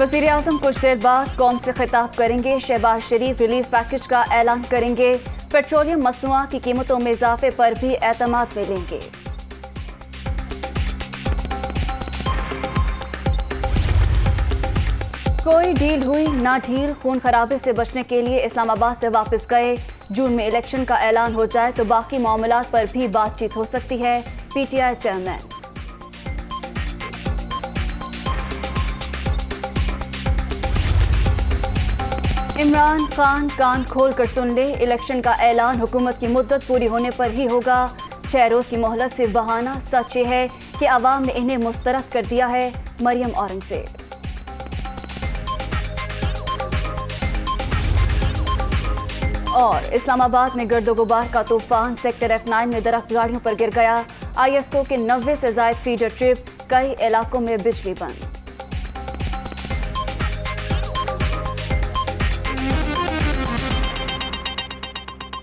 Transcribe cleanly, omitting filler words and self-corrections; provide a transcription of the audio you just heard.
वज़ीर आज़म कुछ देर बाद कौम से खिताब करेंगे। शहबाज शरीफ रिलीफ पैकेज का ऐलान करेंगे। पेट्रोलियम मसनूआत की कीमतों में इजाफे पर भी एतमाद मिलेंगे। कोई डील हुई ना ढील, खून खराबे से बचने के लिए इस्लामाबाद से वापस गए। जून में इलेक्शन का ऐलान हो जाए तो बाकी मामलात पर भी बातचीत हो सकती है। PTI chairman. इमरान खान कान खोल कर सुन ले, इलेक्शन का ऐलान हुकूमत की मुद्दत पूरी होने पर ही होगा। 6 रोज की मोहलत सिर्फ बहाना, सच ये है कि अवाम ने इन्हें मुस्तरद कर दिया है। मरियम औरंगजेब। और इस्लामाबाद में गर्दो गुबार का तूफान, सेक्टर F9 में दरख्त गाड़ियों पर गिर गया। ISO के 90 से ज्यादा फीडर ट्रिप, कई इलाकों में बिजली बंद।